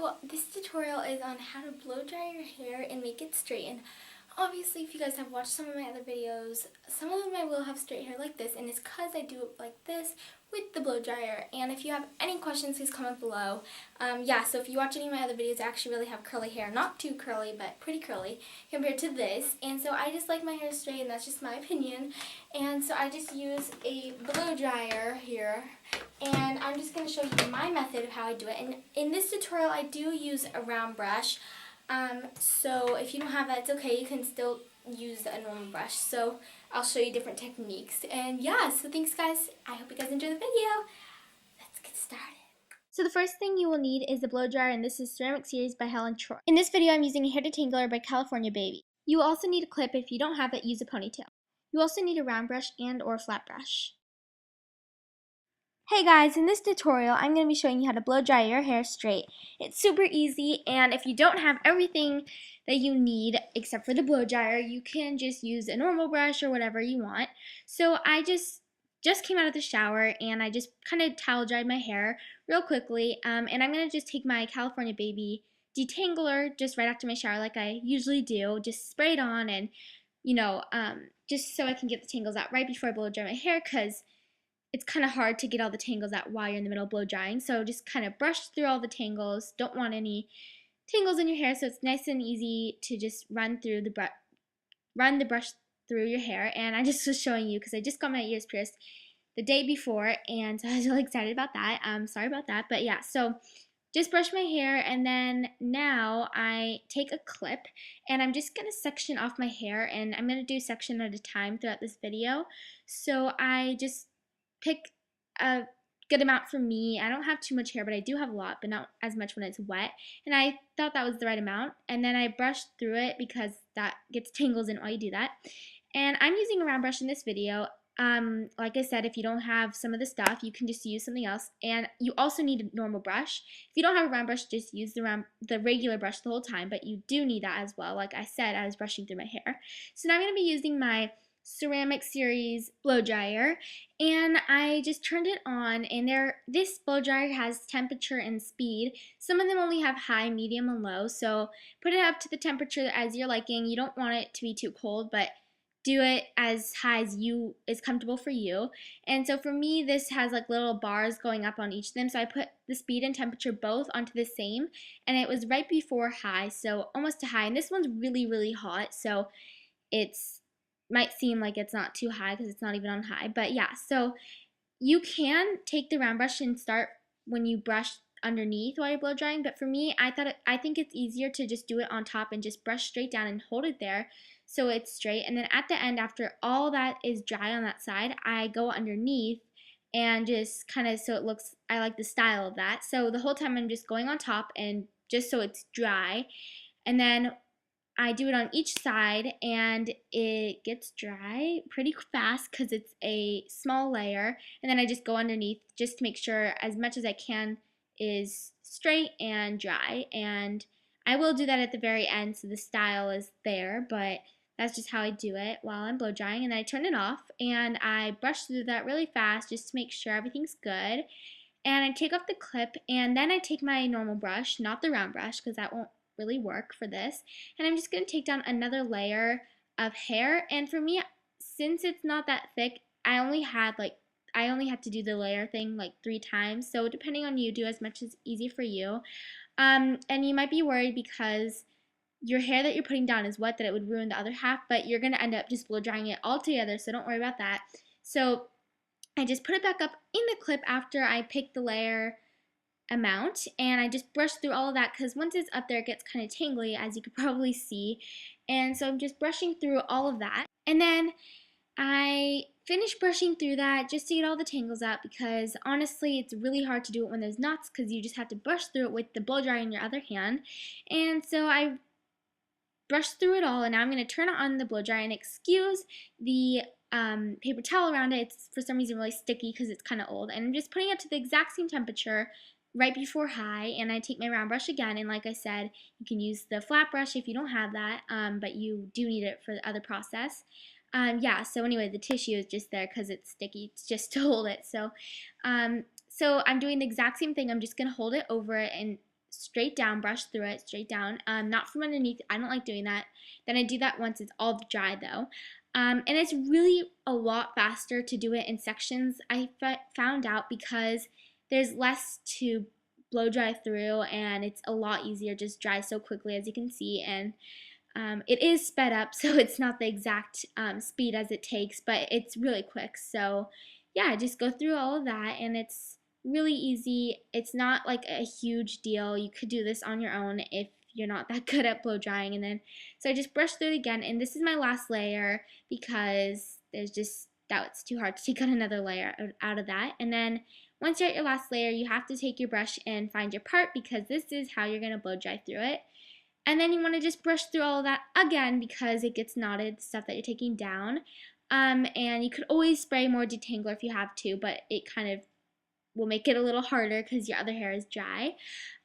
So this tutorial is on how to blow dry your hair and make it straight. And obviously, if you guys have watched some of my other videos, some of them I will have straight hair like this, and it's because I do it like this with the blow dryer. And if you have any questions, please comment below. So if you watch any of my other videos, I actually really have curly hair. Not too curly, but pretty curly compared to this. And so I just like my hair straight, and that's just my opinion. And so I just use a blow dryer here. And I'm just going to show you my method of how I do it. And in this tutorial, I do use a round brush. So if you don't have that, it's okay. You can still use a normal brush. So I'll show you different techniques. And yeah, so thanks guys. I hope you guys enjoy the video. Let's get started. So the first thing you will need is a blow dryer, and this is Ceramic Series by Helen Troy. In this video, I'm using a hair detangler by California Baby. You will also need a clip. If you don't have it, use a ponytail. You also need a round brush and or flat brush. Hey guys, in this tutorial I'm going to be showing you how to blow dry your hair straight. It's super easy, and if you don't have everything that you need except for the blow dryer, you can just use a normal brush or whatever you want. So I just came out of the shower and I just kind of towel dried my hair real quickly, and I'm going to just take my California Baby detangler just right after my shower like I usually do, just spray it on and just so I can get the tangles out right before I blow dry my hair, because it's kind of hard to get all the tangles out while you're in the middle of blow drying. So just kind of brush through all the tangles. Don't want any tangles in your hair, so it's nice and easy to just run the brush through your hair. And I just was showing you because I just got my ears pierced the day before, and so I was really excited about that. Sorry about that, but yeah, so just brush my hair, and then now I take a clip and I'm just going to section off my hair, and I'm going to do section at a time throughout this video. So I just pick a good amount for me. I don't have too much hair, but I do have a lot, but not as much when it's wet. And I thought that was the right amount. And then I brushed through it because that gets tangles in while you do that. And I'm using a round brush in this video. Like I said, if you don't have some of the stuff, you can just use something else. And you also need a normal brush. If you don't have a round brush, just use the regular brush the whole time. But you do need that as well. Like I said, I was brushing through my hair. So now I'm going to be using my Ceramic Series blow dryer, and I just turned it on, and this blow dryer has temperature and speed. Some of them only have high, medium, and low, so put it up to the temperature as you're liking. You don't want it to be too cold, but do it as high as is comfortable for you. And so for me, this has like little bars going up on each of them, so I put the speed and temperature both onto the same, and it was right before high, so almost to high. And this one's really, really hot, so it's might seem like it's not too high because it's not even on high. But yeah, so you can take the round brush and start when you brush underneath while you're blow drying, but for me, I think it's easier to just do it on top and just brush straight down and hold it there so it's straight. And then at the end, after all that is dry on that side, I go underneath and just kind of so it looks, I like the style of that. So the whole time I'm just going on top and just so it's dry. And then I do it on each side, and it gets dry pretty fast because it's a small layer. And then I just go underneath just to make sure as much as I can is straight and dry. And I will do that at the very end so the style is there, but that's just how I do it while I'm blow drying. And then I turn it off and I brush through that really fast just to make sure everything's good. And I take off the clip, and then I take my normal brush, not the round brush because that won't really work for this, and I'm just going to take down another layer of hair. And for me, since it's not that thick, I only had to do the layer thing like 3 times, so depending on you, do as much as easy for you. And you might be worried because your hair that you're putting down is wet that it would ruin the other half, but you're going to end up just blow drying it all together, so don't worry about that. So I just put it back up in the clip after I pick the layer amount, and I just brush through all of that because once it's up there it gets kind of tangly, as you could probably see. And so I'm just brushing through all of that, and then I finish brushing through that just to get all the tangles out, because honestly it's really hard to do it when there's knots because you just have to brush through it with the blow dryer in your other hand. And so I brushed through it all, and now I'm going to turn on the blow dryer, and excuse the paper towel around it. It's for some reason really sticky because it's kind of old, and I'm just putting it to the exact same temperature right before high. And I take my round brush again, and like I said, you can use the flat brush if you don't have that, but you do need it for the other process. So anyway, the tissue is just there because it's sticky. It's just to hold it. So I'm doing the exact same thing. I'm just going to hold it over it and straight down, brush through it straight down, not from underneath. I don't like doing that. Then I do that once it's all dry though. And it's really a lot faster to do it in sections, I found out, because there's less to blow dry through, and it's a lot easier, just dries so quickly as you can see. And it is sped up, so it's not the exact speed as it takes, but it's really quick. So yeah, just go through all of that, and it's really easy. It's not like a huge deal. You could do this on your own if you're not that good at blow drying. And then, so I just brush through it again, and this is my last layer because there's just, that it's too hard to take out another layer out of that. And then once you're at your last layer, you have to take your brush and find your part, because this is how you're going to blow dry through it. And then you want to just brush through all of that again because it gets knotted, the stuff that you're taking down. And you could always spray more detangler if you have to, but it kind of will make it a little harder because your other hair is dry.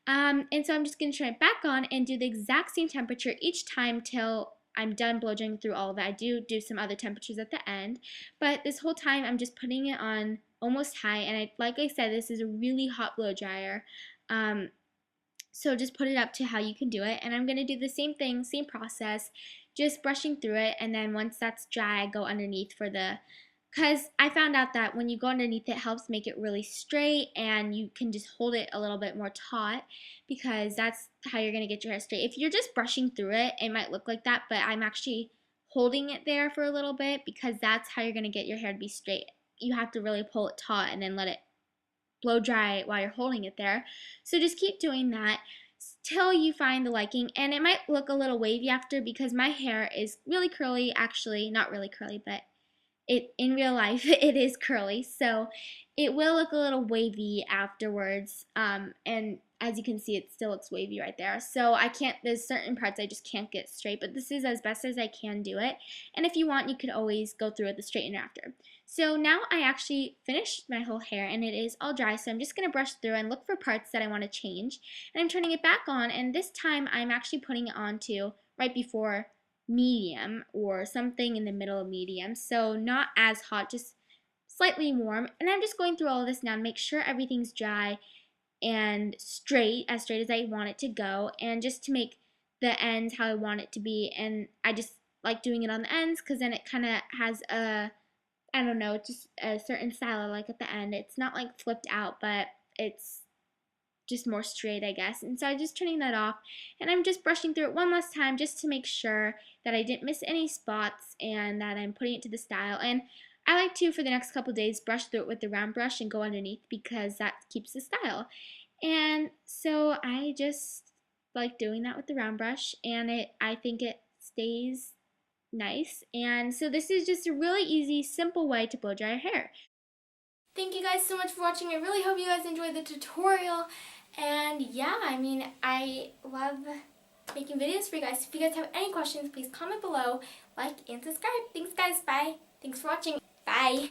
And so I'm just going to turn it back on and do the exact same temperature each time till I'm done blow drying through all of it. I do some other temperatures at the end, but this whole time I'm just putting it on almost high. And like I said, this is a really hot blow dryer. So just put it up to how you can do it. And I'm going to do the same thing, same process, just brushing through it. And then once that's dry, I go underneath for the, because I found out that when you go underneath, it helps make it really straight, and you can just hold it a little bit more taut, because that's how you're going to get your hair straight. If you're just brushing through it, it might look like that, but I'm actually holding it there for a little bit, because that's how you're going to get your hair to be straight. You have to really pull it taut and then let it blow dry while you're holding it there. So just keep doing that till you find the liking. And it might look a little wavy after, because my hair is really curly. Actually, not really curly, but in real life it is curly, so it will look a little wavy afterwards. And as you can see, it still looks wavy right there. So I can't, there's certain parts I just can't get straight, but this is as best as I can do it. And if you want, you could always go through with the straightener after. So now I actually finished my whole hair, and it is all dry, so I'm just going to brush through and look for parts that I want to change. And I'm turning it back on, and this time I'm actually putting it on to right before medium, or something in the middle of medium, so not as hot, just slightly warm. And I'm just going through all of this now to make sure everything's dry and straight, as straight as I want it to go, and just to make the ends how I want it to be. And I just like doing it on the ends, because then it kind of has a, I don't know, just a certain style I like at the end. It's not like flipped out, but it's just more straight, I guess. And so I'm just turning that off, and I'm just brushing through it one last time just to make sure that I didn't miss any spots and that I'm putting it to the style. And I like to, for the next couple days, brush through it with the round brush and go underneath, because that keeps the style. And so I just like doing that with the round brush, and I think it stays nice. And so this is just a really easy, simple way to blow dry your hair. Thank you guys so much for watching. I really hope you guys enjoyed the tutorial. And yeah, I mean, I love making videos for you guys. If you guys have any questions, please comment below, like, and subscribe. Thanks guys, bye. Thanks for watching. Bye.